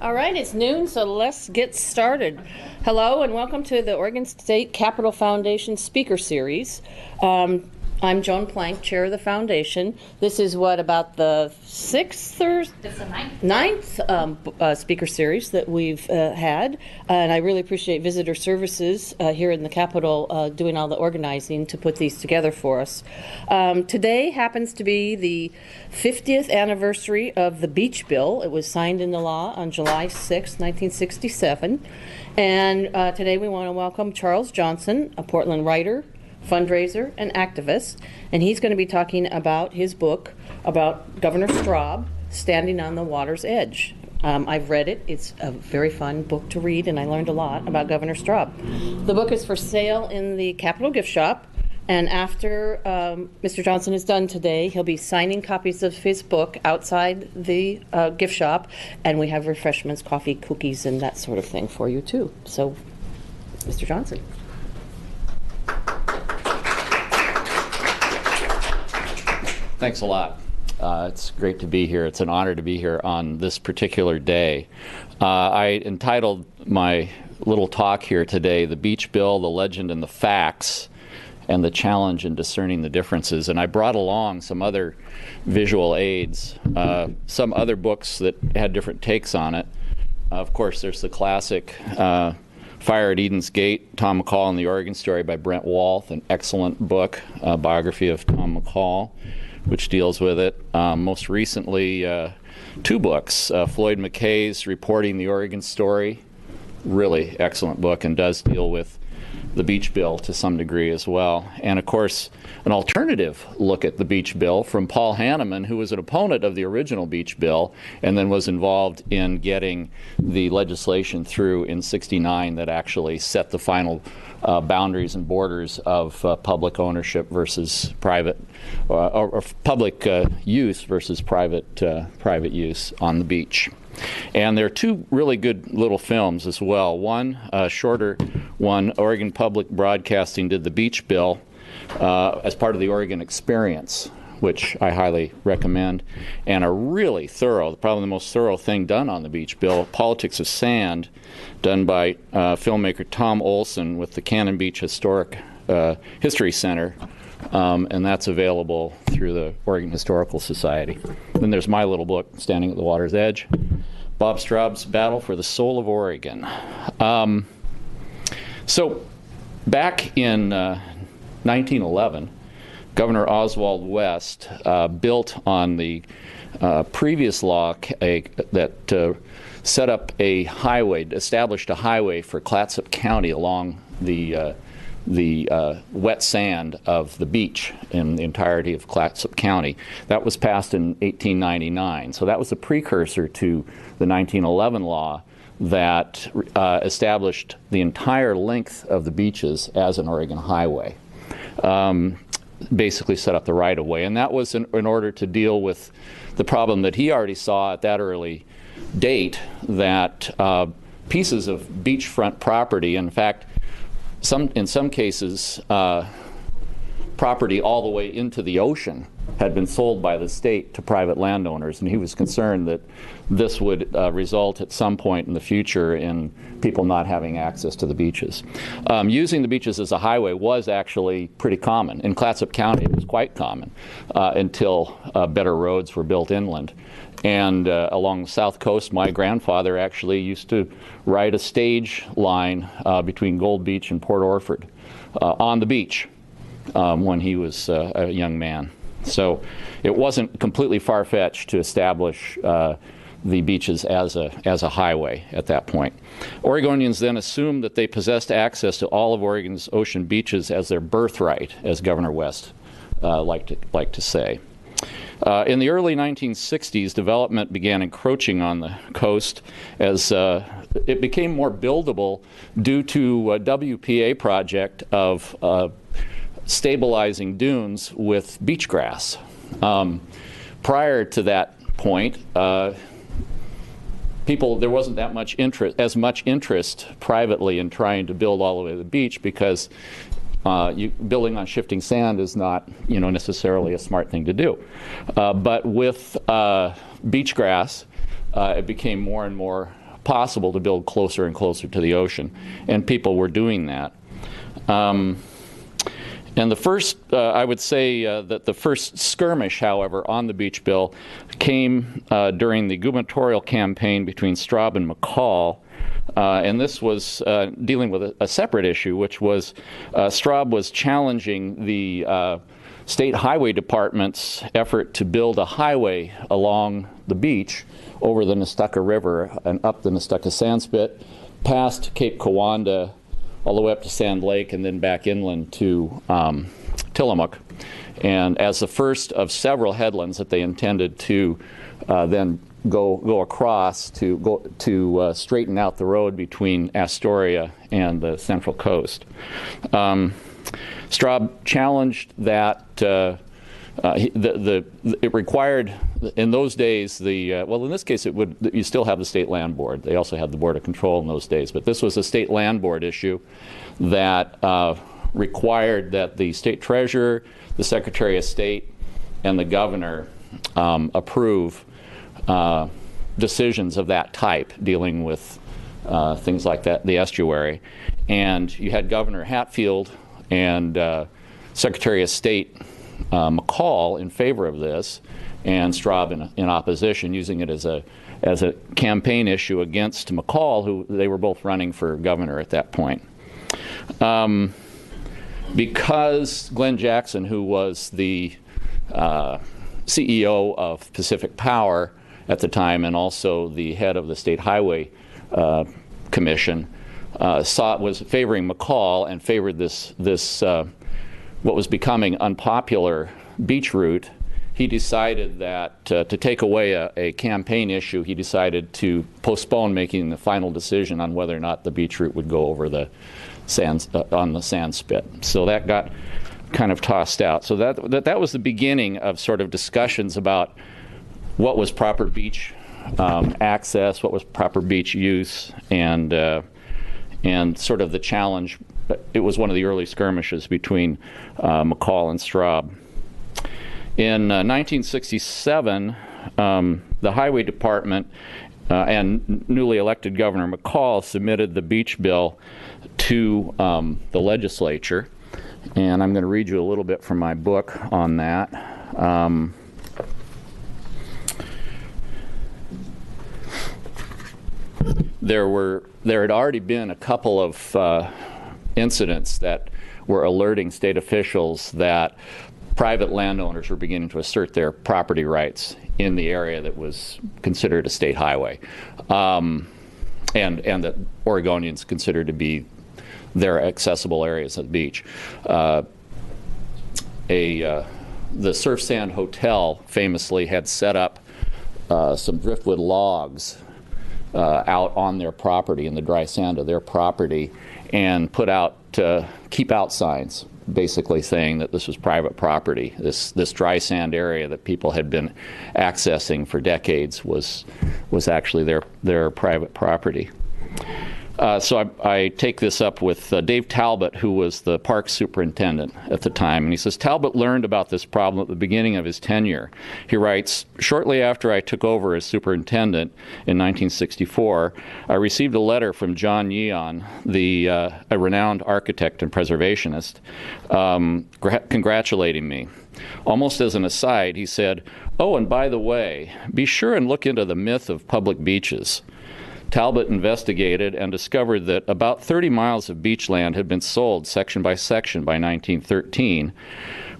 All right, it's noon, so let's get started. Hello, and welcome to the Oregon State Capitol Foundation Speaker Series. I'm Joan Plank, chair of the foundation. This is about the sixth or It's the ninth speaker series that we've had, and I really appreciate Visitor Services here in the Capitol doing all the organizing to put these together for us. Today happens to be the 50th anniversary of the Beach Bill. It was signed into law on July 6, 1967, and today we want to welcome Charles Johnson, a Portland writer, fundraiser, and activist, and he's going to be talking about his book about Governor Straub, Standing on the Water's Edge. I've read it. It's a very fun book to read, and I learned a lot about Governor Straub. The book is for sale in the Capitol gift shop, and after Mr. Johnson is done today, he'll be signing copies of his book outside the gift shop, and we have refreshments, coffee, cookies, and that sort of thing for you, too. So, Mr. Johnson. Thanks a lot. It's great to be here. It's an honor to be here on this particular day. I entitled my little talk here today, The Beach Bill, the Legend and the Facts, and the Challenge in Discerning the Differences. And I brought along some other visual aids, some other books that had different takes on it. Of course, there's the classic Fire at Eden's Gate, Tom McCall and the Oregon Story by Brent Walth, an excellent book, biography of Tom McCall, which deals with it. Most recently, two books. Floyd McKay's Reporting the Oregon Story, really excellent book, and does deal with the Beach Bill to some degree as well. And of course, an alternative look at the Beach Bill from Paul Hanneman, who was an opponent of the original Beach Bill and then was involved in getting the legislation through in '69 that actually set the final boundaries and borders of public ownership versus private, or public use versus private use on the beach. And there are two really good little films as well. One, a shorter one, Oregon Public Broadcasting did the Beach Bill as part of the Oregon Experience, which I highly recommend, and a really thorough, probably the most thorough thing done on the Beach Bill, Politics of Sand, done by filmmaker Tom Olson with the Cannon Beach Historic History Center, and that's available through the Oregon Historical Society. Then there's my little book, Standing at the Water's Edge, Bob Straub's Battle for the Soul of Oregon. So back in 1911, Governor Oswald West built on the previous law that set up a highway, established a highway for Clatsop County along the wet sand of the beach in the entirety of Clatsop County. That was passed in 1899. So that was a precursor to the 1911 law that established the entire length of the beaches as an Oregon highway. Basically set up the right-of-way. And that was in order to deal with the problem that he already saw at that early date, that pieces of beachfront property, in fact, in some cases, property all the way into the ocean had been sold by the state to private landowners, and he was concerned that this would result at some point in the future in people not having access to the beaches. Using the beaches as a highway was actually pretty common. In Clatsop County, it was quite common until better roads were built inland. And along the south coast, my grandfather actually used to ride a stage line between Gold Beach and Port Orford on the beach when he was a young man. So it wasn't completely far-fetched to establish the beaches as a highway at that point. Oregonians then assumed that they possessed access to all of Oregon's ocean beaches as their birthright, as Governor West liked to say. In the early 1960s, development began encroaching on the coast as it became more buildable due to a WPA project of stabilizing dunes with beach grass. Prior to that point, there wasn't that much interest privately in trying to build all the way to the beach, because building on shifting sand is not, necessarily a smart thing to do. But with beach grass, it became more and more possible to build closer and closer to the ocean, and people were doing that. And the first, I would say that the first skirmish, however, on the beach bill came during the gubernatorial campaign between Straub and McCall. And this was dealing with a separate issue, which was Straub was challenging the State Highway Department's effort to build a highway along the beach over the Nestucca River and up the Nestucca Sandspit, past Cape Kiwanda, all the way up to Sand Lake, and then back inland to Tillamook. And as the first of several headlands that they intended to then go across to straighten out the road between Astoria and the Central Coast. Straub challenged that it required, in those days, well, in this case, you still have the State Land Board. They also had the Board of Control in those days, but this was a State Land Board issue that required that the State Treasurer, the Secretary of State, and the Governor approve decisions of that type dealing with things like that, the estuary. And you had Governor Hatfield and Secretary of State McCall in favor of this, and Straub in opposition, using it as a campaign issue against McCall, who they were both running for governor at that point. Because Glenn Jackson, who was the CEO of Pacific Power at the time and also the head of the State Highway Commission, was favoring McCall and favored this what was becoming unpopular beach route, he decided that to take away a campaign issue, he decided to postpone making the final decision on whether or not the beach route would go over the sands on the Sandspit. So that got kind of tossed out. So that was the beginning of sort of discussions about what was proper beach access, what was proper beach use, and sort of the challenge. It was one of the early skirmishes between McCall and Straub. In 1967, the Highway Department and newly elected Governor McCall submitted the beach bill to the legislature. And I'm going to read you a little bit from my book on that. There had already been a couple of incidents that were alerting state officials that private landowners were beginning to assert their property rights in the area that was considered a state highway, and that Oregonians considered to be their accessible areas of the beach. The Surf Sand Hotel famously had set up some driftwood logs out on their property, in the dry sand of their property, and put out keep out signs, basically saying that this was private property. This dry sand area that people had been accessing for decades was actually their private property. So I take this up with Dave Talbot, who was the park superintendent at the time. And he says, Talbot learned about this problem at the beginning of his tenure. He writes, shortly after I took over as superintendent in 1964, I received a letter from John Yeon, a renowned architect and preservationist, congratulating me. Almost as an aside, he said, oh, and by the way, be sure and look into the myth of public beaches. Talbot investigated and discovered that about 30 miles of beachland had been sold section by section by 1913,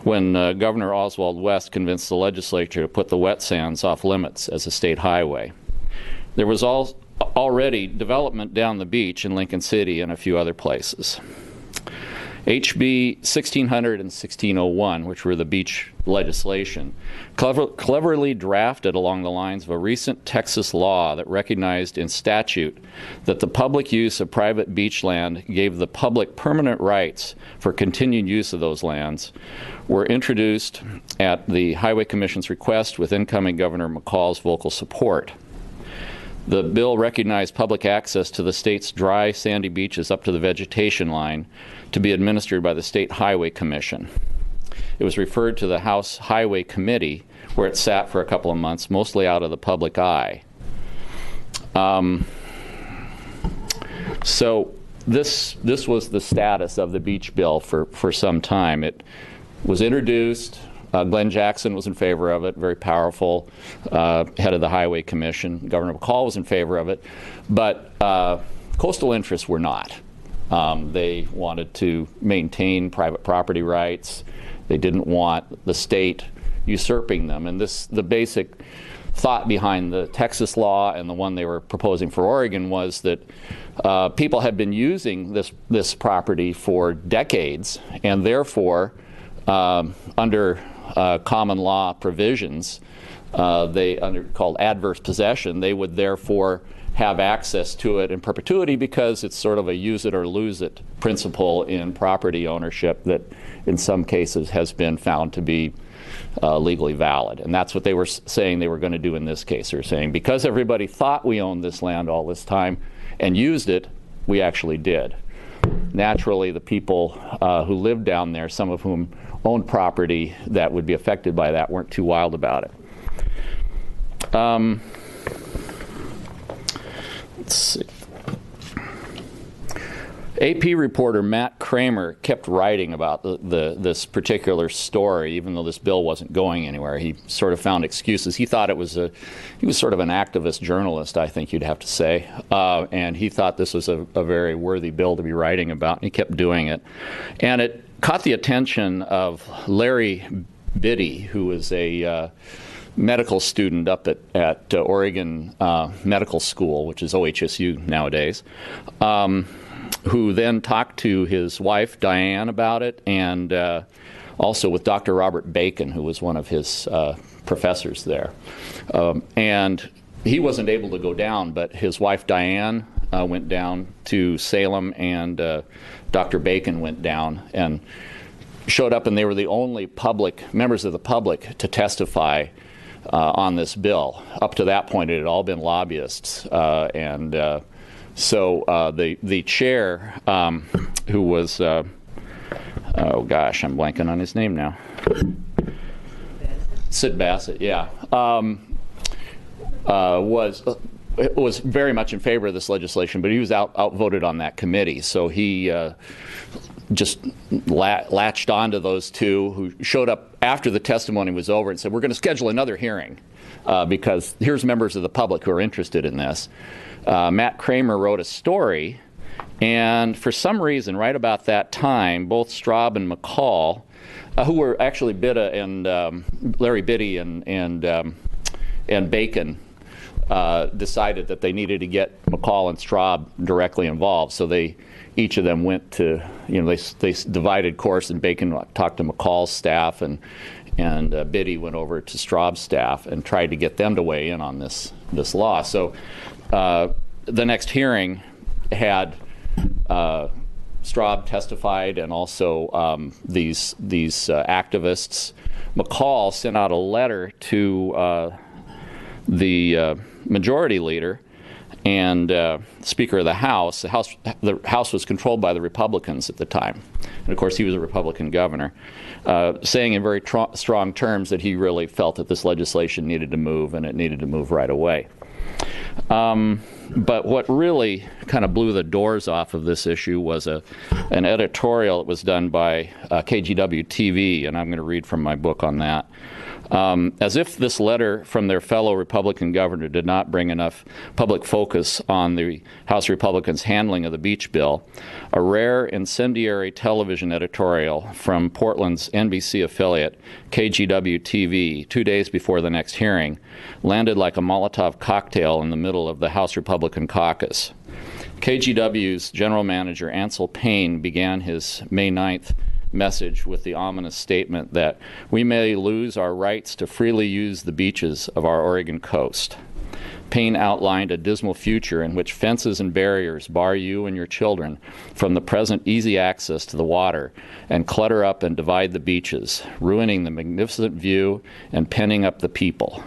when Governor Oswald West convinced the legislature to put the wet sands off limits as a state highway. There was already development down the beach in Lincoln City and a few other places. HB 1600 and 1601, which were the beach legislation, cleverly drafted along the lines of a recent Texas law that recognized in statute that the public use of private beach land gave the public permanent rights for continued use of those lands, were introduced at the Highway Commission's request with incoming Governor McCall's vocal support. The bill recognized public access to the state's dry, sandy beaches up to the vegetation line to be administered by the State Highway Commission. It was referred to the House Highway Committee, where it sat for a couple of months, mostly out of the public eye. So this was the status of the beach bill for some time. It was introduced. Glenn Jackson was in favor of it, very powerful head of the Highway Commission. Governor McCall was in favor of it, but coastal interests were not. They wanted to maintain private property rights. They didn't want the state usurping them. And the basic thought behind the Texas law and the one they were proposing for Oregon was that people had been using this property for decades, and therefore, under common law provisions, called adverse possession, they would therefore have access to it in perpetuity because it's sort of a use it or lose it principle in property ownership that in some cases has been found to be legally valid. And that's what they were saying they were going to do in this case. They're saying because everybody thought we owned this land all this time and used it, we actually did. Naturally, the people who lived down there, some of whom owned property that would be affected by that, weren't too wild about it. Let's see. AP reporter Matt Kramer kept writing about this particular story, even though this bill wasn't going anywhere. He sort of found excuses. He thought he was sort of an activist journalist, I think you'd have to say, and he thought this was a very worthy bill to be writing about, and he kept doing it. And it caught the attention of Larry Biddy, who was a medical student up at Oregon Medical School, which is OHSU nowadays, who then talked to his wife, Diane, about it, and also with Dr. Robert Bacon, who was one of his professors there. And he wasn't able to go down, but his wife, Diane, went down to Salem, and Dr. Bacon went down and showed up, and they were the only members of the public to testify on this bill. Up to that point, it had all been lobbyists, so the chair, who was, oh gosh, I'm blanking on his name now. Sid Bassett, yeah, was very much in favor of this legislation, but he was outvoted on that committee. So he just latched onto those two who showed up after the testimony was over and said, we're going to schedule another hearing because here's members of the public who are interested in this. Matt Kramer wrote a story, and for some reason, right about that time, both Straub and McCall, who were actually Larry Biddy and Bacon, decided that they needed to get McCall and Straub directly involved. So each of them went to, they divided course, and Bacon talked to McCall's staff, and Biddy went over to Straub's staff and tried to get them to weigh in on this law. So the next hearing had Straub testified, and also these activists. McCall sent out a letter to the majority leader and Speaker of the House. The House was controlled by the Republicans at the time, and of course he was a Republican governor, saying in very strong terms that he really felt that this legislation needed to move, and it needed to move right away. But what really kind of blew the doors off of this issue was an editorial that was done by KGW TV, and I'm going to read from my book on that. As if this letter from their fellow Republican governor did not bring enough public focus on the House Republicans' handling of the beach bill, a rare incendiary television editorial from Portland's NBC affiliate, KGW TV, 2 days before the next hearing, landed like a Molotov cocktail in the middle of the House Republican caucus. KGW's general manager, Ansel Payne, began his May 9th message with the ominous statement that we may lose our rights to freely use the beaches of our Oregon coast. Payne outlined a dismal future in which fences and barriers bar you and your children from the present easy access to the water and clutter up and divide the beaches, ruining the magnificent view and penning up the people.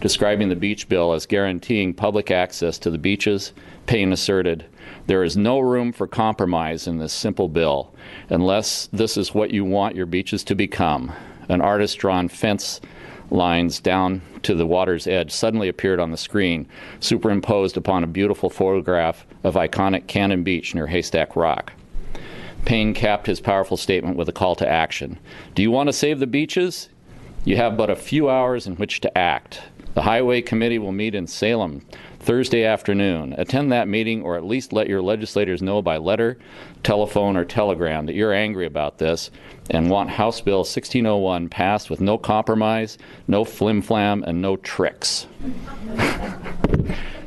Describing the beach bill as guaranteeing public access to the beaches, Payne asserted, "There is no room for compromise in this simple bill, unless this is what you want your beaches to become, an artist-drawn fence lines down to the water's edge suddenly appeared on the screen, superimposed upon a beautiful photograph of iconic Cannon Beach near Haystack Rock. Payne capped his powerful statement with a call to action. Do you want to save the beaches? You have but a few hours in which to act. The Highway Committee will meet in Salem Thursday afternoon. Attend that meeting, or at least let your legislators know by letter, telephone, or telegram that you're angry about this and want House Bill 1601 passed with no compromise, no flim-flam, and no tricks.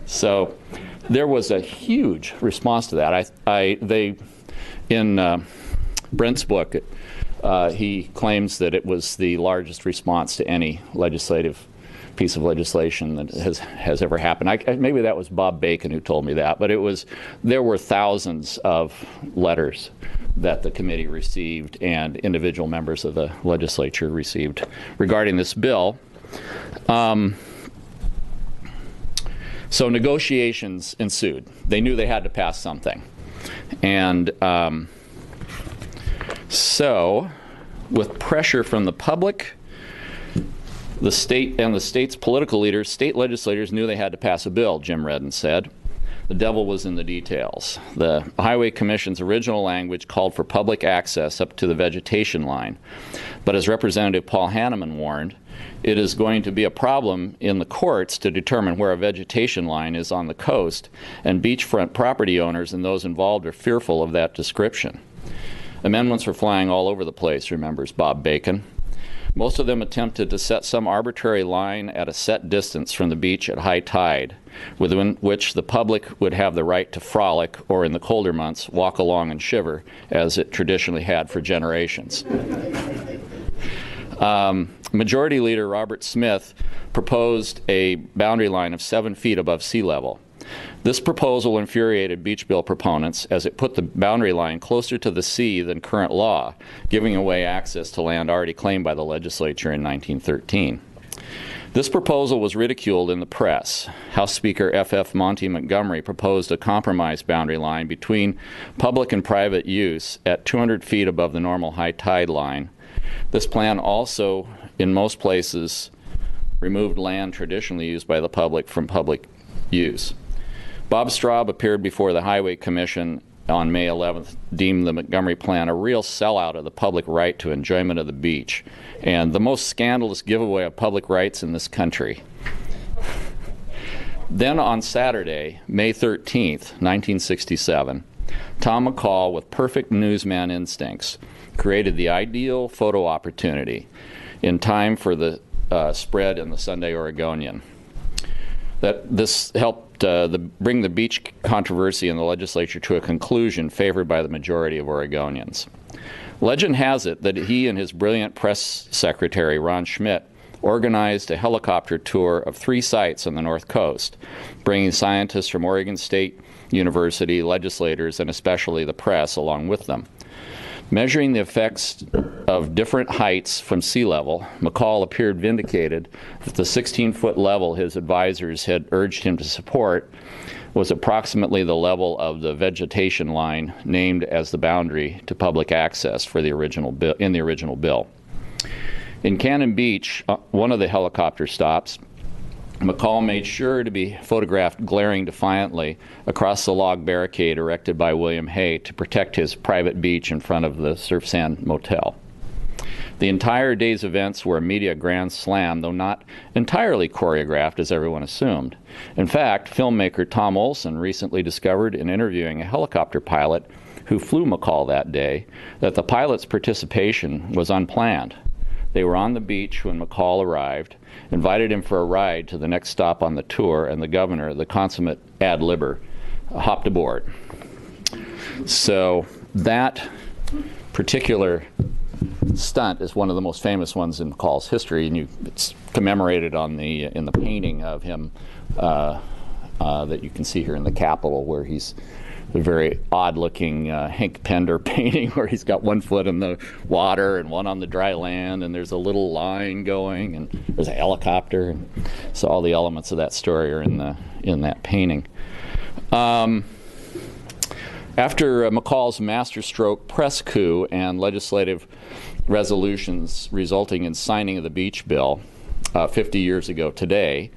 So there was a huge response to that. In Brent's book, he claims that it was the largest response to any legislative piece of legislation that has ever happened. Maybe that was Bob Bacon who told me that, but there were thousands of letters that the committee received and individual members of the legislature received regarding this bill. So negotiations ensued. They knew they had to pass something. And so, with pressure from the public, the state and the state's political leaders, state legislators knew they had to pass a bill, Jim Redden said. The devil was in the details. The Highway Commission's original language called for public access up to the vegetation line. But as Representative Paul Hanneman warned, it is going to be a problem in the courts to determine where a vegetation line is on the coast, and beachfront property owners and those involved are fearful of that description. Amendments were flying all over the place, remembers Bob Bacon. Most of them attempted to set some arbitrary line at a set distance from the beach at high tide, within which the public would have the right to frolic, or in the colder months, walk along and shiver, as it traditionally had for generations. Majority Leader Robert Smith proposed a boundary line of 7 feet above sea level. This proposal infuriated beach bill proponents as it put the boundary line closer to the sea than current law, giving away access to land already claimed by the legislature in 1913. This proposal was ridiculed in the press. House Speaker F.F. Monty Montgomery proposed a compromise boundary line between public and private use at 200 feet above the normal high tide line. This plan also, in most places, removed land traditionally used by the public from public use. Bob Straub appeared before the Highway Commission on May 11th, deemed the Montgomery Plan a real sellout of the public right to enjoyment of the beach and the most scandalous giveaway of public rights in this country. Then on Saturday, May 13th, 1967, Tom McCall, with perfect newsman instincts, created the ideal photo opportunity in time for the spread in the Sunday Oregonian. This helped bring the beach controversy in the legislature to a conclusion favored by the majority of Oregonians. Legend has it that he and his brilliant press secretary, Ron Schmidt, organized a helicopter tour of 3 sites on the North Coast, bringing scientists from Oregon State University, legislators, and especially the press along with them. Measuring the effects of different heights from sea level, McCall appeared vindicated that the 16-foot level his advisors had urged him to support was approximately the level of the vegetation line named as the boundary to public access for the original bill, in the original bill. In Cannon Beach, one of the helicopter stops, McCall made sure to be photographed glaring defiantly across the log barricade erected by William Hay to protect his private beach in front of the Surf Sand Motel. The entire day's events were a media grand slam, though not entirely choreographed as everyone assumed. In fact, filmmaker Tom Olson recently discovered in interviewing a helicopter pilot who flew McCall that day that the pilot's participation was unplanned. They were on the beach when McCall arrived, invited him for a ride to the next stop on the tour, and the governor, the consummate ad-libber, hopped aboard. So that particular stunt is one of the most famous ones in McCall's history, and it's commemorated on in the painting of him that you can see here in the Capitol, where he's a very odd-looking Hank Pender painting where he's got one foot in the water and one on the dry land, and there's a little line going, and there's a helicopter. And so all the elements of that story are in that painting. After McCall's masterstroke press coup and legislative resolutions resulting in signing of the beach bill, 50 years ago today.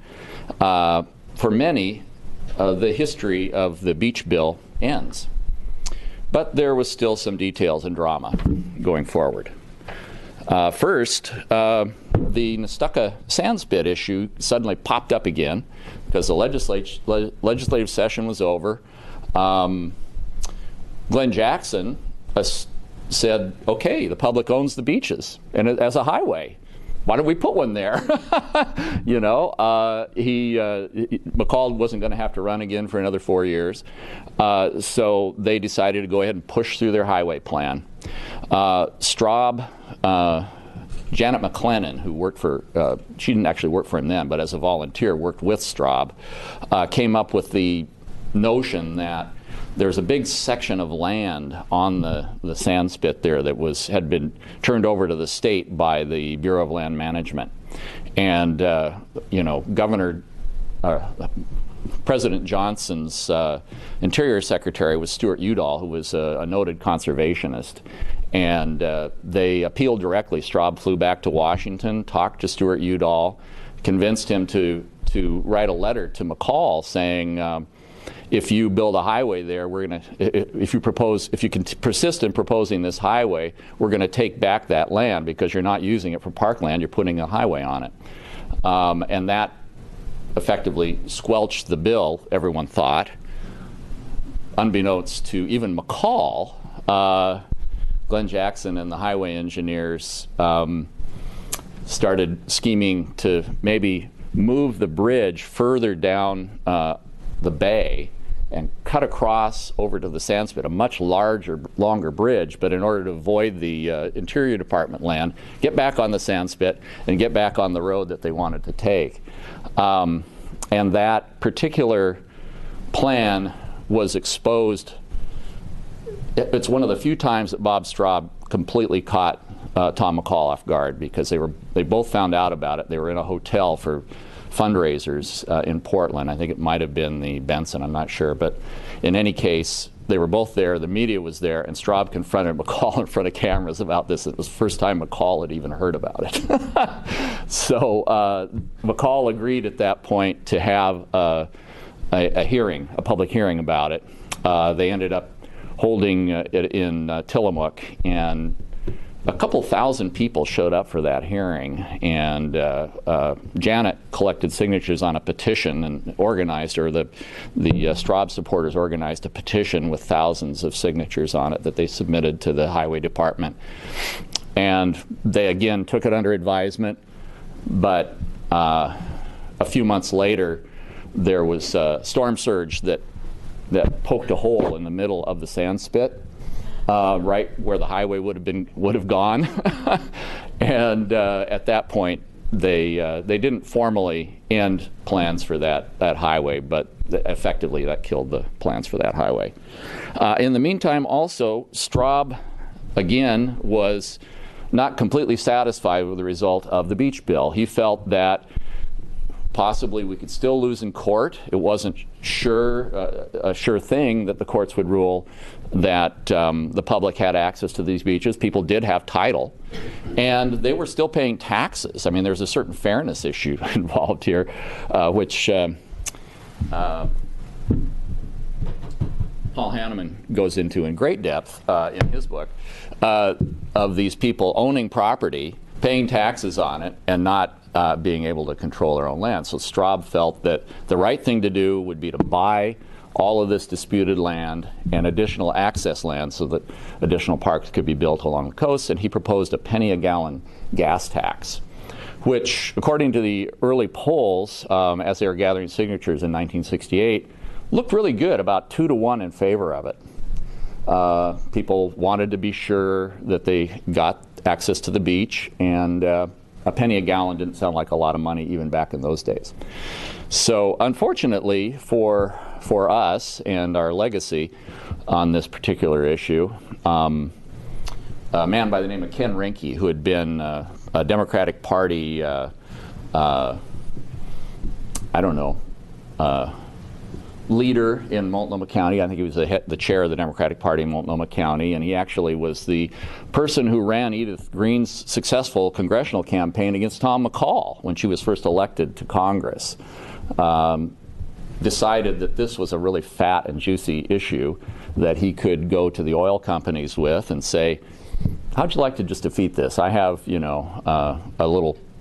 For many, the history of the beach bill ends. But there was still some details and drama going forward. First, the Nestucca sandspit issue suddenly popped up again because the legislative session was over. Glenn Jackson said, okay, the public owns the beaches and as a highway. Why don't we put one there? You know, McCall wasn't going to have to run again for another 4 years. So they decided to go ahead and push through their highway plan. Straub, Janet McLennan, who worked for, she didn't actually work for him then, but as a volunteer worked with Straub, came up with the notion that there's a big section of land on the sandspit there that had been turned over to the state by the Bureau of Land Management. And, you know, President Johnson's Interior Secretary was Stuart Udall, who was a noted conservationist. And they appealed directly. Straub flew back to Washington, talked to Stuart Udall, convinced him to write a letter to McCall saying, if you build a highway there, we're going to, if you can persist in proposing this highway, we're going to take back that land because you're not using it for parkland, you're putting a highway on it. And that effectively squelched the bill, everyone thought. Unbeknownst to even McCall, Glenn Jackson and the highway engineers started scheming to maybe move the bridge further down the bay and cut across over to the sandspit, a much longer bridge, but in order to avoid the Interior Department land, get back on the sandspit and get back on the road that they wanted to take. And that particular plan was exposed. It's one of the few times that Bob Straub completely caught Tom McCall off guard, because they both found out about it. They were in a hotel for fundraisers in Portland. I think it might have been the Benson, I'm not sure. But in any case, they were both there, the media was there, and Straub confronted McCall in front of cameras about this. It was the first time McCall had even heard about it. So McCall agreed at that point to have a hearing, a public hearing about it. They ended up holding it in Tillamook, and a couple thousand people showed up for that hearing, and Janet collected signatures on a petition and organized, or the Straub supporters organized a petition with thousands of signatures on it that they submitted to the Highway Department. And they again took it under advisement, but a few months later there was a storm surge that poked a hole in the middle of the sandspit. Right where the highway would have gone, and at that point they didn't formally end plans for that highway, but effectively that killed the plans for that highway. In the meantime, also Straub again was not completely satisfied with the result of the beach bill. He felt that possibly we could still lose in court. It wasn't a sure thing that the courts would rule that the public had access to these beaches. People did have title, and they were still paying taxes. I mean, there's a certain fairness issue involved here, which Paul Hanneman goes into in great depth in his book, of these people owning property, paying taxes on it, and not being able to control their own land. So Straub felt that the right thing to do would be to buy all of this disputed land and additional access land so that additional parks could be built along the coast, and he proposed a penny a gallon gas tax, which, according to the early polls, as they were gathering signatures in 1968, looked really good, about 2-to-1 in favor of it. People wanted to be sure that they got access to the beach, and a penny a gallon didn't sound like a lot of money even back in those days. So unfortunately for us and our legacy on this particular issue, a man by the name of Ken Rinke, who had been a Democratic Party, leader in Multnomah County. I think he was the chair of the Democratic Party in Multnomah County, and he actually was the person who ran Edith Green's successful congressional campaign against Tom McCall when she was first elected to Congress. Decided that this was a really fat and juicy issue that he could go to the oil companies with and say, how'd you like to just defeat this? I have, you know,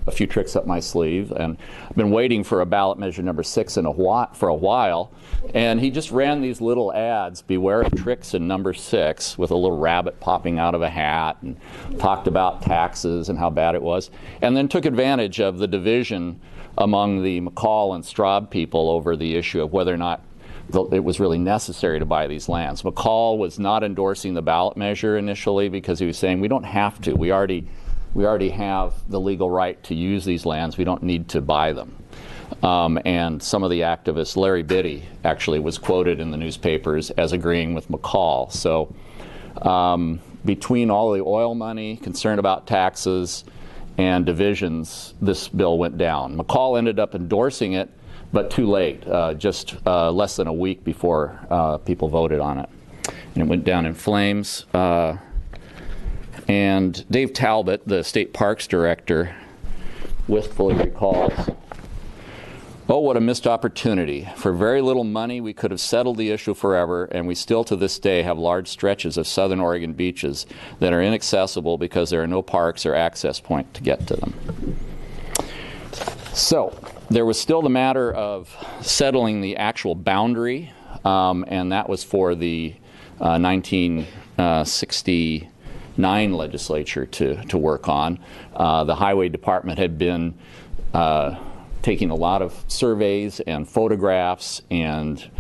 a few tricks up my sleeve, and I've been waiting for a ballot measure number 6 for a while, and he just ran these little ads, beware of tricks in number 6, with a little rabbit popping out of a hat, and talked about taxes and how bad it was, and then took advantage of the division among the McCall and Straub people over the issue of whether or not it was really necessary to buy these lands. McCall was not endorsing the ballot measure initially because he was saying we don't have to. We already have the legal right to use these lands. We don't need to buy them. And some of the activists, Larry Biddy actually was quoted in the newspapers as agreeing with McCall. So between all the oil money, concern about taxes, and divisions, this bill went down. McCall ended up endorsing it, but too late, just less than a week before people voted on it. And it went down in flames. And Dave Talbot, the state parks director, wistfully recalls, oh, what a missed opportunity. For very little money, we could have settled the issue forever, and we still to this day have large stretches of southern Oregon beaches that are inaccessible because there are no parks or access point to get to them. So there was still the matter of settling the actual boundary, and that was for the 1969 legislature to work on. The Highway Department had been taking a lot of surveys and photographs and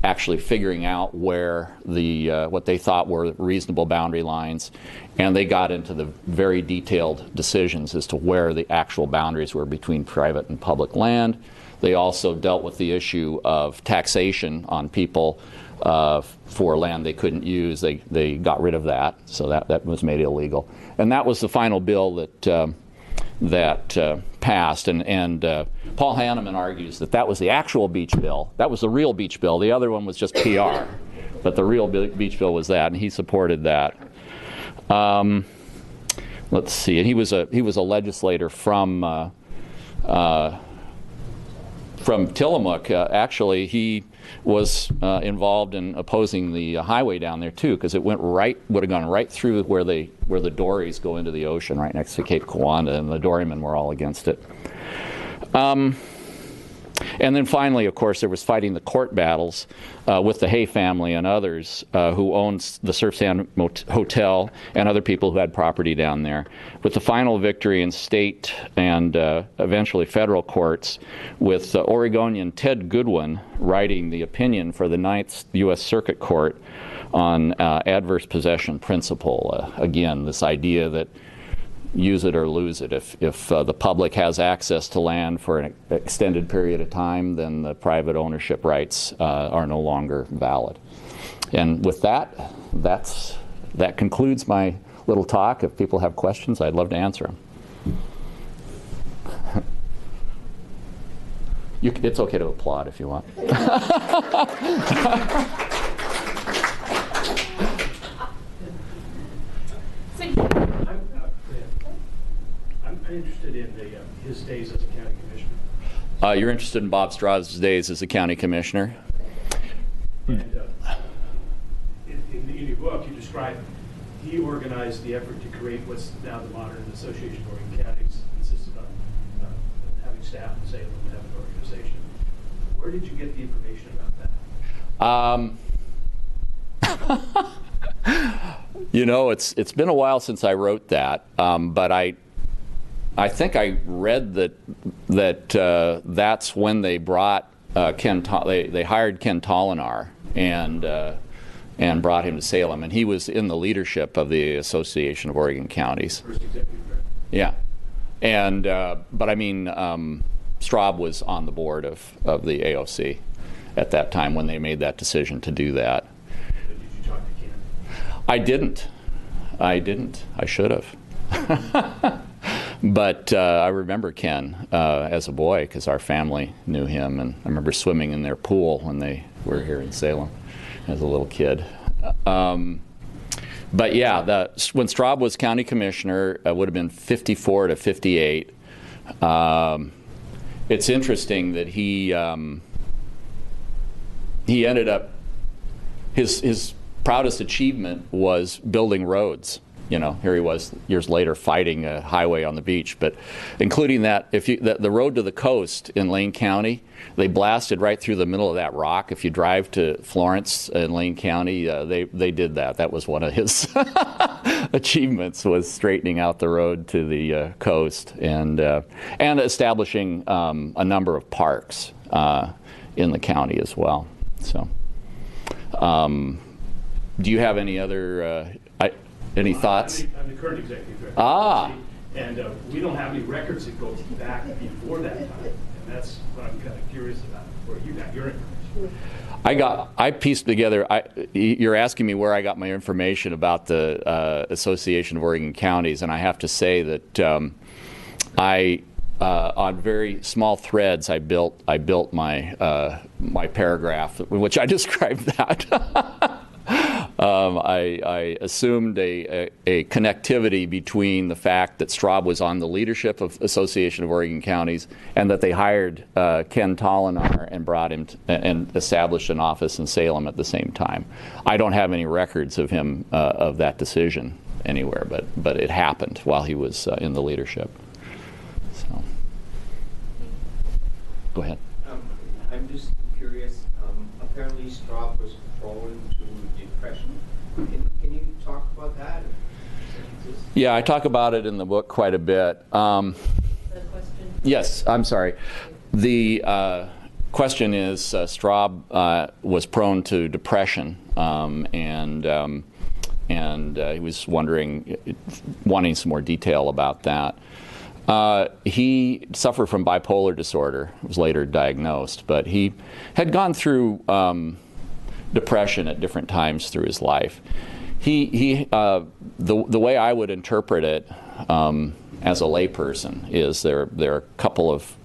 actually figuring out where what they thought were reasonable boundary lines, and they got into the very detailed decisions as to where the actual boundaries were between private and public land. They also dealt with the issue of taxation on people for land they couldn't use. They got rid of that, so that was made illegal. And that was the final bill that passed, and Paul Hanneman argues that was the actual beach bill. That was the real beach bill. The other one was just PR, but the real beach bill was that, and he supported that. Let's see, and he was a legislator from Tillamook. Actually, he was involved in opposing the highway down there too, because it would have gone right through where the dories go into the ocean, right next to Cape Kiwanda, and the dorymen were all against it. And then finally, of course, there was fighting the court battles with the Hay family and others who owned the Surf Sand Hotel and other people who had property down there, with the final victory in state and eventually federal courts, with Oregonian Ted Goodwin writing the opinion for the Ninth U.S. Circuit Court on adverse possession principle. Again, this idea that use it or lose it. If the public has access to land for an extended period of time, then the private ownership rights are no longer valid. And with that concludes my little talk. If people have questions, I'd love to answer them. It's okay to applaud if you want. I'm interested in his days as a county commissioner. You're interested in Bob Straub's days as a county commissioner? And in your book, you describe he organized the effort to create what's now the modern Association of Oregon Counties, insisted on having staff in Salem and have an organization. Where did you get the information about that? You know, it's been a while since I wrote that, but I think I read that that's when they brought they hired Ken Tolinar and brought him to Salem, and he was in the leadership of the Association of Oregon Counties. First executive director. Yeah, and but I mean, Straub was on the board of the AOC at that time when they made that decision to do that. But did you talk to Ken? I didn't. I should have. But I remember Ken as a boy because our family knew him, and I remember swimming in their pool when they were here in Salem as a little kid. But yeah, when Straub was county commissioner, it would have been 54 to 58. It's interesting that he ended up, his proudest achievement was building roads. You know, here he was years later fighting a highway on the beach, but including that, the road to the coast in Lane County, they blasted right through the middle of that rock. If you drive to Florence in Lane County, they did that. That was one of his achievements, was straightening out the road to the coast and establishing a number of parks in the county as well. So, do you have any other any thoughts? I'm the current executive director. And we don't have any records that go back before that time. And that's what I'm kind of curious about, where you got your information. I pieced together, you're asking me where I got my information about the Association of Oregon Counties, and I have to say that on very small threads, I built my my paragraph in which I described that. I assumed a connectivity between the fact that Straub was on the leadership of Association of Oregon Counties and that they hired Ken Tolinar and brought him and established an office in Salem at the same time. I don't have any records of him of that decision anywhere, but it happened while he was in the leadership. So, go ahead. I'm just curious. Apparently, Straub was prone to depression. Can you talk about that? Yeah, I talk about it in the book quite a bit. The question? Yes, I'm sorry. The question is Straub was prone to depression, and he was wanting some more detail about that. He suffered from bipolar disorder, was later diagnosed, but he had gone through depression at different times through his life. The way I would interpret it as a layperson is there are a couple of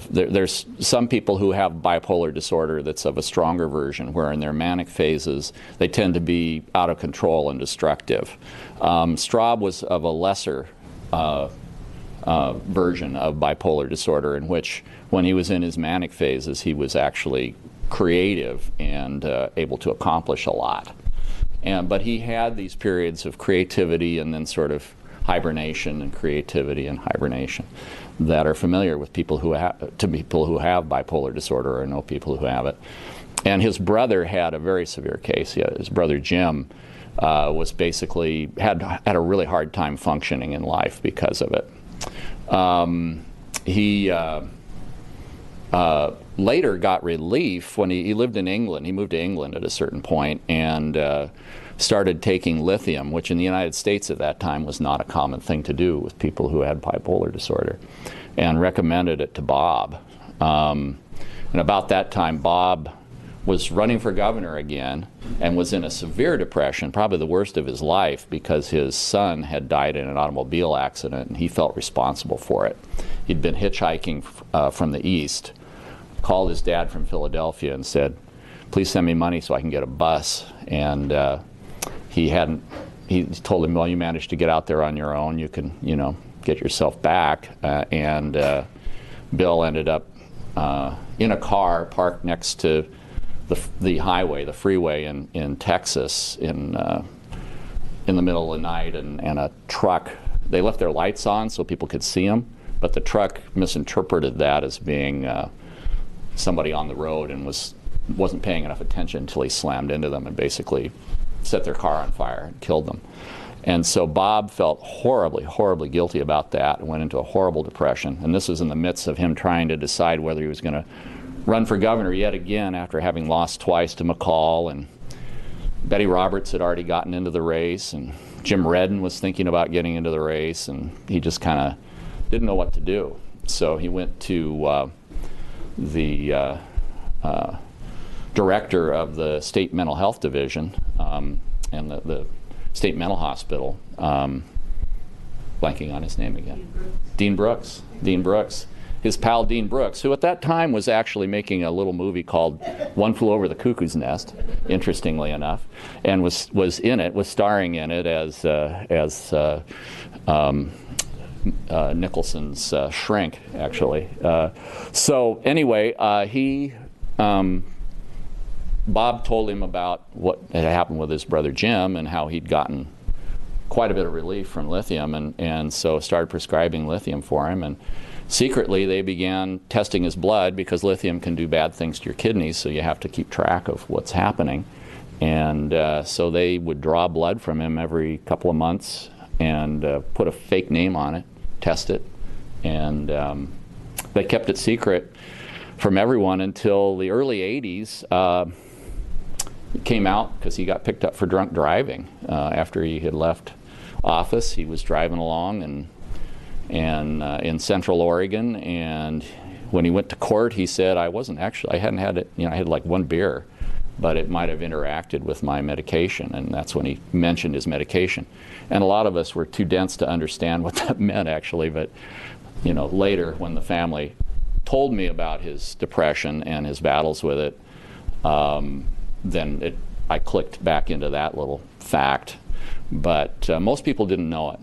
there's some people who have bipolar disorder that's of a stronger version, where in their manic phases they tend to be out of control and destructive. Straub was of a lesser version of bipolar disorder, in which when he was in his manic phases he was actually creative and able to accomplish a lot. But he had these periods of creativity and then sort of hibernation and creativity and hibernation that are familiar with people who have bipolar disorder or know people who have it. And his brother had a very severe case. His brother Jim was basically had a really hard time functioning in life because of it. He later got relief when he lived in England. He moved to England at a certain point and started taking lithium, which in the United States at that time was not a common thing to do with people who had bipolar disorder, and recommended it to Bob. And about that time, Bob was running for governor again and was in a severe depression, probably the worst of his life, because his son had died in an automobile accident and he felt responsible for it. He'd been hitchhiking from the east, called his dad from Philadelphia and said, "Please send me money so I can get a bus." And he told him, "Well, you managed to get out there on your own. You can, get yourself back." And Bill ended up in a car parked next to the highway, the freeway in Texas, in the middle of the night, and a truck. They left their lights on so people could see them, but the truck misinterpreted that as being somebody on the road and wasn't paying enough attention until he slammed into them and basically set their car on fire and killed them. And so Bob felt horribly, horribly guilty about that and went into a horrible depression. And this was in the midst of him trying to decide whether he was going to run for governor yet again after having lost twice to McCall, and Betty Roberts had already gotten into the race, and Jim Redden was thinking about getting into the race, and he just kind of didn't know what to do. So he went to the director of the state mental health division and the state mental hospital, blanking on his name again. Dean Brooks. his pal Dean Brooks, who at that time was actually making a little movie called One Flew Over the Cuckoo's Nest, interestingly enough, and was starring in it as Nicholson's shrink, actually. So anyway, Bob told him about what had happened with his brother Jim and how he'd gotten quite a bit of relief from lithium, and so started prescribing lithium for him. And secretly, they began testing his blood, because lithium can do bad things to your kidneys, so you have to keep track of what's happening. And so they would draw blood from him every couple of months and put a fake name on it, test it, and they kept it secret from everyone until the early 80s. It came out because he got picked up for drunk driving after he had left office. He was driving along and in Central Oregon, and when he went to court, he said, I hadn't had it, I had like one beer, but it might have interacted with my medication, and that's when he mentioned his medication. And a lot of us were too dense to understand what that meant, actually, but later, when the family told me about his depression and his battles with it, then I clicked back into that little fact. But most people didn't know it.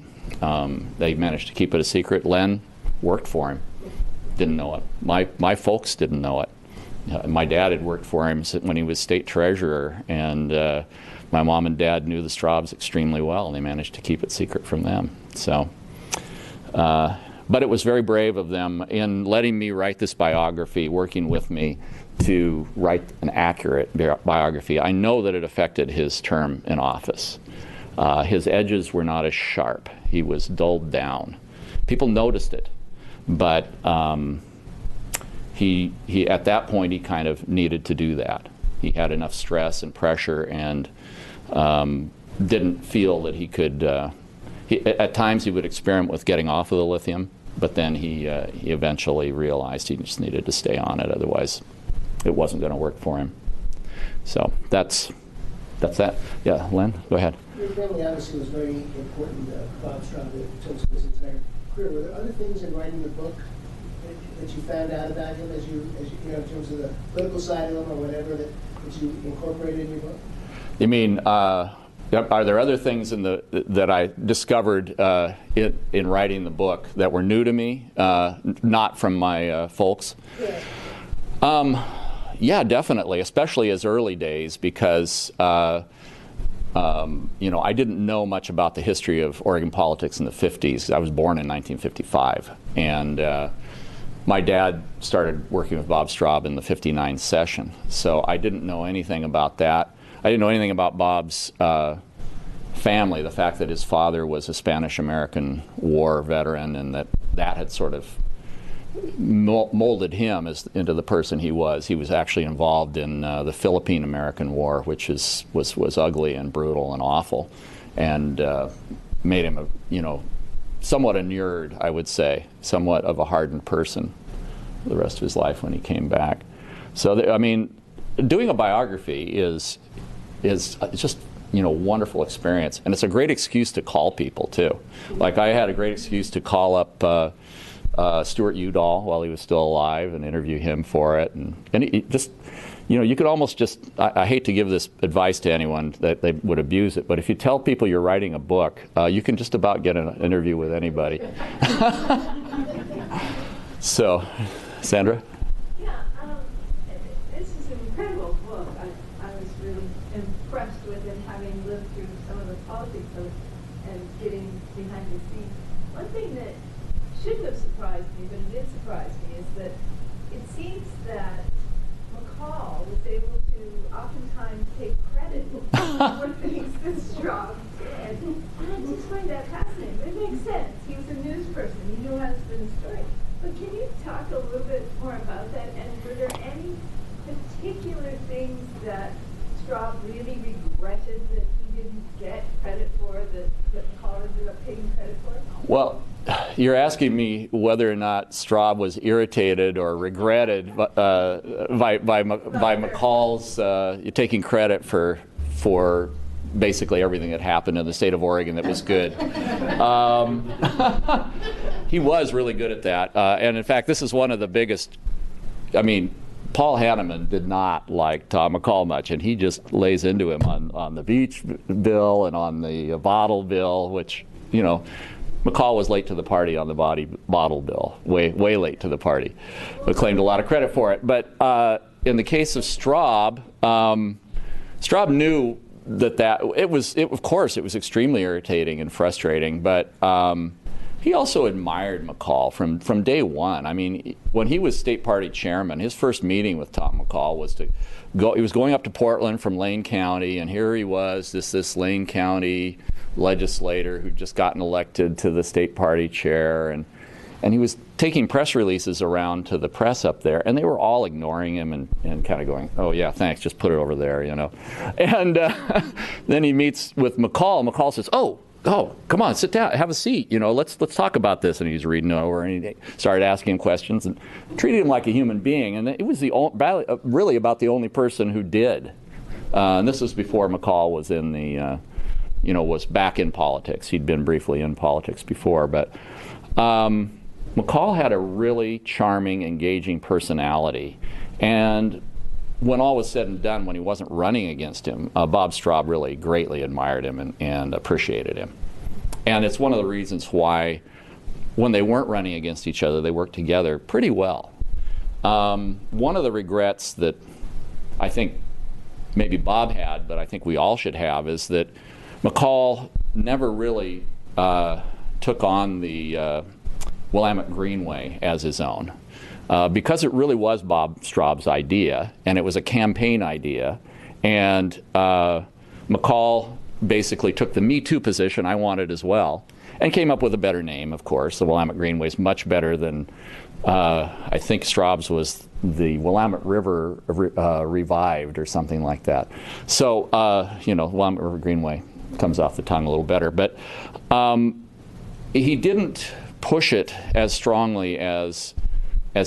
They managed to keep it a secret. Len worked for him, didn't know it. My folks didn't know it. My dad had worked for him when he was state treasurer, and my mom and dad knew the Straubs extremely well, and they managed to keep it secret from them. So, but it was very brave of them in letting me write this biography, working with me to write an accurate biography. I know that it affected his term in office. His edges were not as sharp. He was dulled down. People noticed it, but he at that point he kind of needed to do that. He had enough stress and pressure, and didn't feel that he could. At times he would experiment with getting off of the lithium, but then he eventually realized he just needed to stay on it. Otherwise, it wasn't going to work for him. So that's that. Yeah, Len, go ahead. Your family obviously was very important to Bob Straub took his entire career. Were there other things in writing the book that you found out about him as you in terms of the political side of him or whatever that you incorporated in your book? You mean, are there other things that I discovered in writing the book that were new to me, not from my folks? Yeah. Yeah, definitely, especially as early days, because I didn't know much about the history of Oregon politics in the 50s. I was born in 1955, and my dad started working with Bob Straub in the 59 session, so I didn't know anything about that. I didn't know anything about Bob's family, the fact that his father was a Spanish-American War veteran, and that had sort of molded him into the person he was. He was actually involved in the Philippine-American War, which was ugly and brutal and awful, and made him somewhat inured, I would say, somewhat of a hardened person for the rest of his life when he came back. So doing a biography is just wonderful experience, and it's a great excuse to call people too. Like, I had a great excuse to call up Stuart Udall while he was still alive and interview him for it, and it just, you could almost just, I hate to give this advice to anyone that they would abuse it, but if you tell people you're writing a book, you can just about get an interview with anybody. So, Sandra? Yeah, this is an incredible book. I was really impressed with it, having lived through some of the politics of it and getting behind the scenes. One thing that shouldn't have surprised me, but it did surprise me, is that it seems that McCall was able to oftentimes take credit for things that Straub did. And I just find that fascinating. But it makes sense. He was a news person. He knew how to spin a story. But can you talk a little bit more about that? And were there any particular things that Straub really regretted that he didn't get credit for, that McCall ended up taking credit for? Well, you're asking me whether or not Straub was irritated or regretted by McCall's taking credit for basically everything that happened in the state of Oregon that was good. He was really good at that. And in fact, this is one of the biggest, I mean, Paul Hanneman did not like Tom McCall much, and he just lays into him on the beach bill and on the bottle bill, which, you know, McCall was late to the party on the bottle bill, way late to the party, but claimed a lot of credit for it. But in the case of Straub, Straub knew that of course, it was extremely irritating and frustrating, but he also admired McCall from day one. I mean, when he was state party chairman, his first meeting with Tom McCall was he was going up to Portland from Lane County, and here he was, this Lane County legislator who'd just gotten elected to the state party chair, and he was taking press releases around to the press up there, and they were all ignoring him and kind of going, oh yeah, thanks, just put it over there, you know. And then he meets with McCall. McCall says, oh, come on, sit down, have a seat, you know, let's talk about this. And he's reading over, and he started asking him questions and treated him like a human being. And it was really about the only person who did. And this was before McCall was in the, was back in politics. He'd been briefly in politics before, but McCall had a really charming, engaging personality. And when all was said and done, when he wasn't running against him, Bob Straub really greatly admired him and appreciated him. And it's one of the reasons why, when they weren't running against each other, they worked together pretty well. One of the regrets that I think maybe Bob had, but I think we all should have, is that McCall never really took on the Willamette Greenway as his own. Because it really was Bob Straub's idea, and it was a campaign idea, and McCall basically took the Me Too position I wanted as well, and came up with a better name, of course. The Willamette Greenway is much better than, I think Straub's was the Willamette River Revived or something like that. So, Willamette River Greenway comes off the tongue a little better, but he didn't push it as strongly as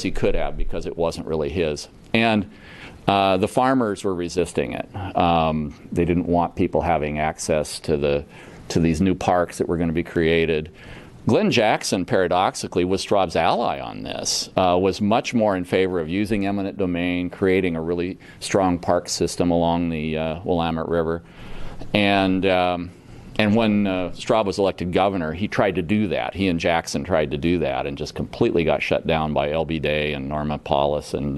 he could have, because it wasn't really his. And the farmers were resisting it. They didn't want people having access to these new parks that were going to be created. Glenn Jackson, paradoxically, was Straub's ally on this, was much more in favor of using eminent domain, creating a really strong park system along the Willamette River. And when Straub was elected governor, he tried to do that. He and Jackson tried to do that, and just completely got shut down by L.B. Day and Norma Paulus. And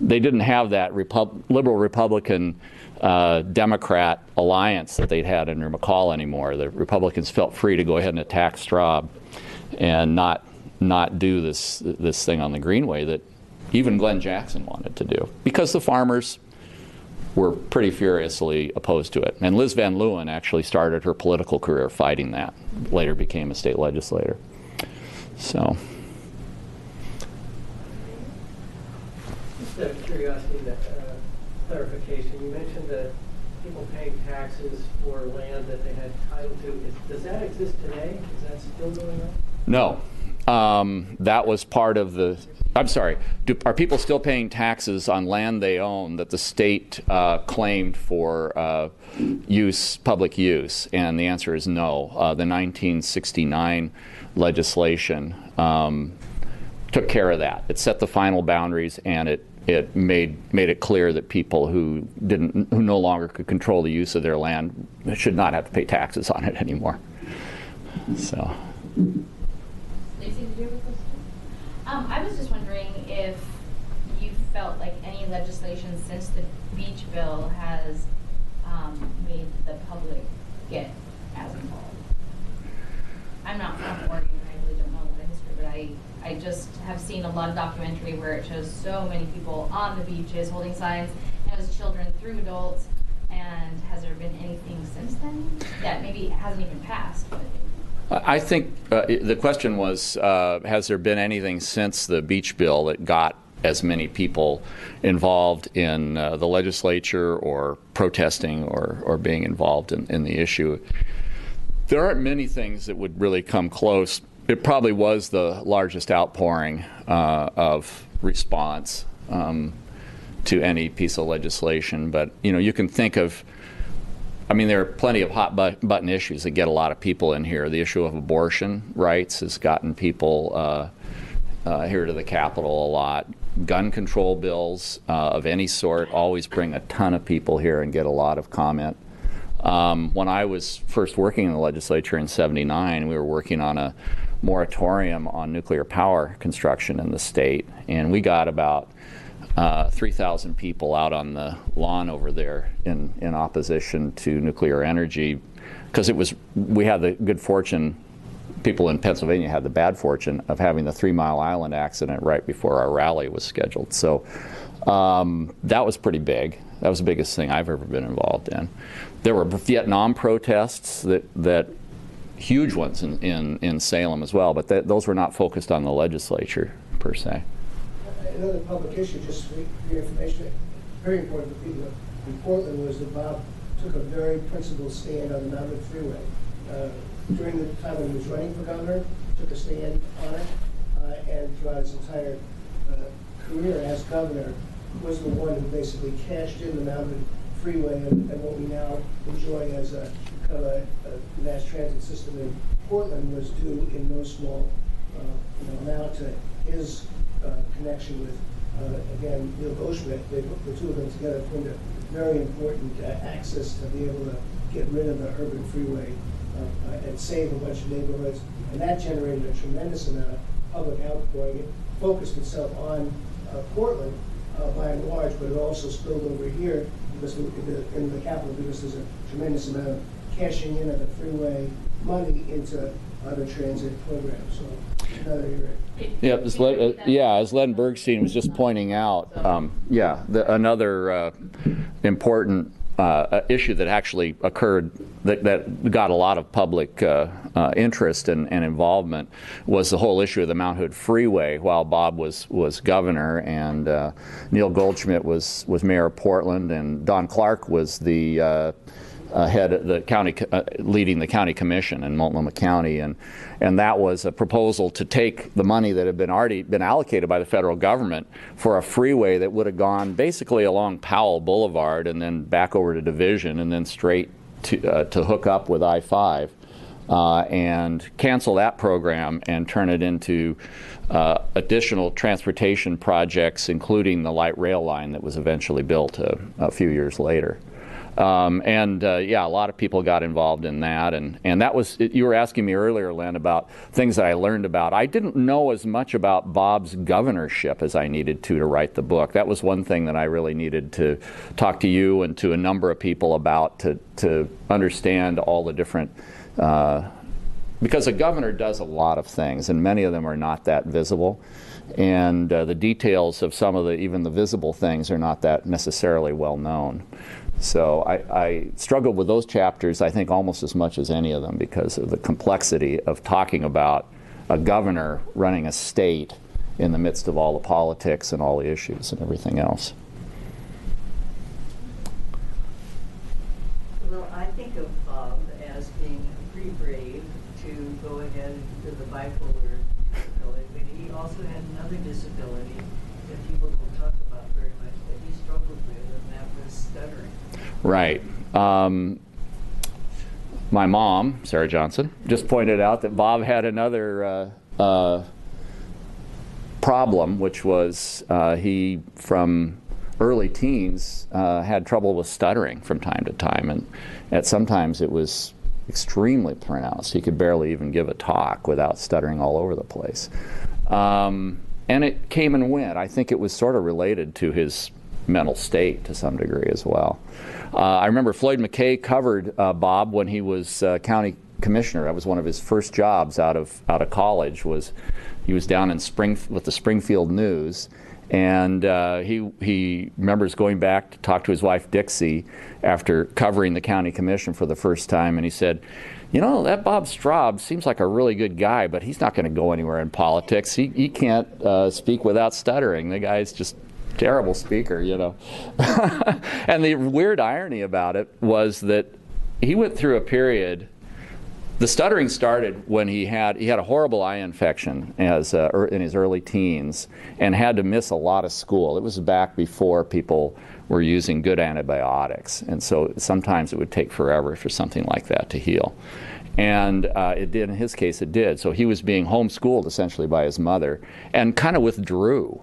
they didn't have that liberal Republican Democrat alliance that they'd had under McCall anymore. The Republicans felt free to go ahead and attack Straub and not do this thing on the Greenway that even Glenn Jackson wanted to do, because the farmers were pretty furiously opposed to it. And Liz Van Leeuwen actually started her political career fighting that, later became a state legislator. So. Just out of curiosity, clarification, you mentioned that people paying taxes for land that they had title to. Does that exist today? Is that still going on? No. That was part of the... I'm sorry, are people still paying taxes on land they own that the state claimed for public use? And the answer is no. The 1969 legislation took care of that. It set the final boundaries, and it made it clear that people who no longer could control the use of their land should not have to pay taxes on it anymore. So. Lacey, did you have a question? I was just wondering if you felt like any legislation since the beach bill has made the public get as involved. I'm not from Oregon, I really don't know a lot of history, but I just have seen a lot of documentary where it shows so many people on the beaches holding signs, and it was children through adults. And has there been anything since then that maybe hasn't even passed? But I think the question was, has there been anything since the beach bill that got as many people involved in the legislature or protesting or being involved in the issue? There aren't many things that would really come close. It probably was the largest outpouring of response to any piece of legislation, but you can think of I mean, there are plenty of hot button issues that get a lot of people in here. The issue of abortion rights has gotten people here to the Capitol a lot. Gun control bills of any sort always bring a ton of people here and get a lot of comment. When I was first working in the legislature in '79, we were working on a moratorium on nuclear power construction in the state, and we got about 3,000 people out on the lawn over there in opposition to nuclear energy, because we had the good fortune, people in Pennsylvania had the bad fortune of having the 3 Mile Island accident right before our rally was scheduled. So that was pretty big. That was the biggest thing I've ever been involved in. There were Vietnam protests that huge ones in Salem as well, but those were not focused on the legislature per se. Another public issue, just for your information, very important for people in Portland, was that Bob took a very principled stand on the Mountain Freeway. During the time when he was running for governor, took a stand on it, and throughout his entire career as governor, was the one who basically cashed in the Mountain Freeway and what we now enjoy as a kind of a mass transit system in Portland was due in no small amount to his connection with, again, Neil Goldschmidt. The two of them together formed a very important access to be able to get rid of the urban freeway and save a bunch of neighborhoods. And that generated a tremendous amount of public outpouring. It focused itself on Portland by and large, but it also spilled over here because in the capital, because there's a tremendous amount of cashing in of the freeway money into other transit programs. So another area. Yeah, as Len Bergstein was just pointing out, another important issue that actually occurred that got a lot of public interest and involvement was the whole issue of the Mount Hood Freeway while Bob was governor, and Neil Goldschmidt was mayor of Portland, and Don Clark was the head of the county, leading the county commission in Multnomah County, and that was a proposal to take the money that had already been allocated by the federal government for a freeway that would have gone basically along Powell Boulevard and then back over to Division and then straight to hook up with I-5, and cancel that program and turn it into additional transportation projects, including the light rail line that was eventually built a few years later. A lot of people got involved in that, and that was, you were asking me earlier, Len, about things that I learned about. I didn't know as much about Bob's governorship as I needed to write the book. That was one thing that I really needed to talk to you and to a number of people about to understand all the different, because a governor does a lot of things, and many of them are not that visible. And the details of some of even the visible things are not that necessarily well known. So I struggled with those chapters, I think, almost as much as any of them because of the complexity of talking about a governor running a state in the midst of all the politics and all the issues and everything else. Well, I think of Bob as being pretty brave to go ahead to the bipolar disability, but he also had another disability that people don't talk about very much that he struggled with, and that was stuttering. Right. My mom, Sarah Johnson, just pointed out that Bob had another problem, which was he, from early teens, had trouble with stuttering from time to time, and sometimes it was extremely pronounced. He could barely even give a talk without stuttering all over the place. And it came and went. I think it was sort of related to his mental state to some degree as well. I remember Floyd McKay covered Bob when he was county commissioner. That was one of his first jobs out of college. He was down in with the Springfield News, and he remembers going back to talk to his wife Dixie after covering the county commission for the first time, and he said, "You know, that Bob Straub seems like a really good guy, but he's not going to go anywhere in politics. He can't speak without stuttering. The guy's just terrible speaker, you know." And the weird irony about it was that he went through a period The stuttering started when he had a horrible eye infection in his early teens and had to miss a lot of school. It was back before people were using good antibiotics, and so sometimes it would take forever for something like that to heal. And it did, in his case it did. So he was being homeschooled essentially by his mother and kind of withdrew.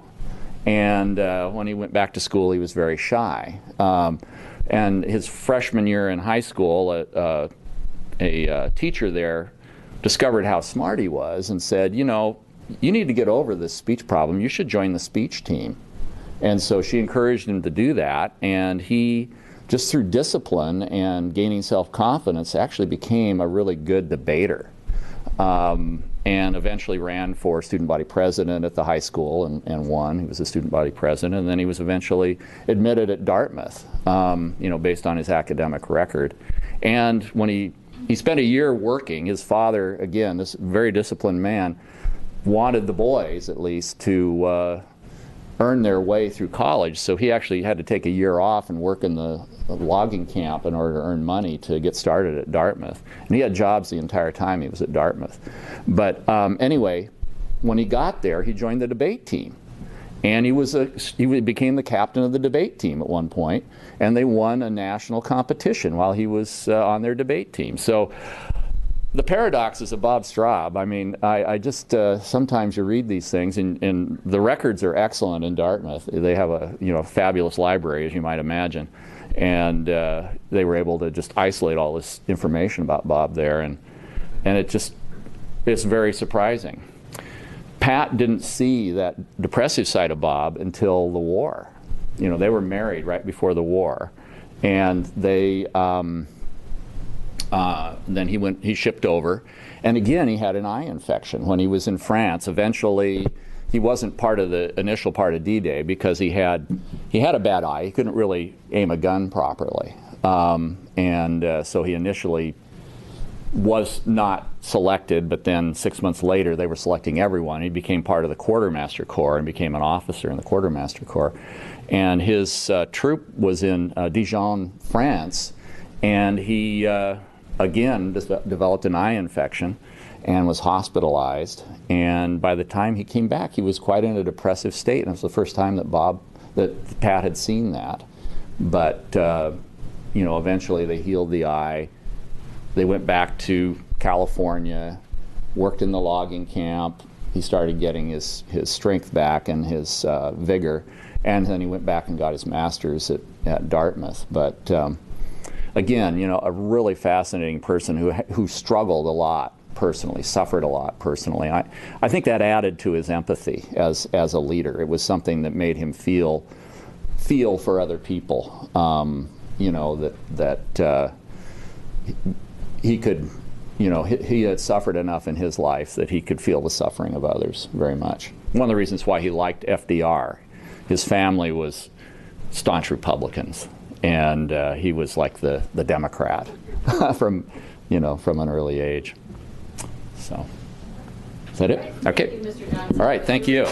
And when he went back to school, he was very shy. And his freshman year in high school, a teacher there discovered how smart he was and said, you know, you need to get over this speech problem. You should join the speech team. And so she encouraged him to do that, and he, just through discipline and gaining self-confidence, actually became a really good debater. And eventually ran for student body president at the high school and won. He was a student body president, and then he was eventually admitted at Dartmouth, you know, based on his academic record. And when he spent a year working, his father, again, this very disciplined man, wanted the boys, at least, to earn their way through college. So he actually had to take a year off and work in the logging camp in order to earn money to get started at Dartmouth. And he had jobs the entire time he was at Dartmouth. But anyway, when he got there, he joined the debate team. And he became the captain of the debate team at one point, and they won a national competition while he was on their debate team. So the paradoxes of Bob Straub, I mean, I just, sometimes you read these things, and the records are excellent in Dartmouth. They have a, you know, fabulous library, as you might imagine. And they were able to just isolate all this information about Bob there, and it's very surprising. Pat didn't see that depressive side of Bob until the war. You know, they were married right before the war, and they then he shipped over, and again he had an eye infection when he was in France. Eventually, he wasn't part of the initial part of D-Day because he had a bad eye. He couldn't really aim a gun properly, so he initially was not selected, but then 6 months later they were selecting everyone. He became part of the Quartermaster Corps and became an officer in the Quartermaster Corps. And his troop was in Dijon, France, and he again developed an eye infection and was hospitalized. And by the time he came back, he was quite in a depressive state, and it was the first time that Pat had seen that. But you know, eventually they healed the eye. They went back to California, worked in the logging camp. He started getting his strength back and his vigor, and then he went back and got his master's at Dartmouth. But again, you know, a really fascinating person who struggled a lot personally, suffered a lot personally. I think that added to his empathy as a leader. It was something that made him feel for other people. You know, that he could, you know, he had suffered enough in his life that he could feel the suffering of others very much. One of the reasons why he liked FDR, his family was staunch Republicans, and he was like the Democrat from an early age. So, is that it? Okay. Thank you, Mr. Johnson. All right, thank you.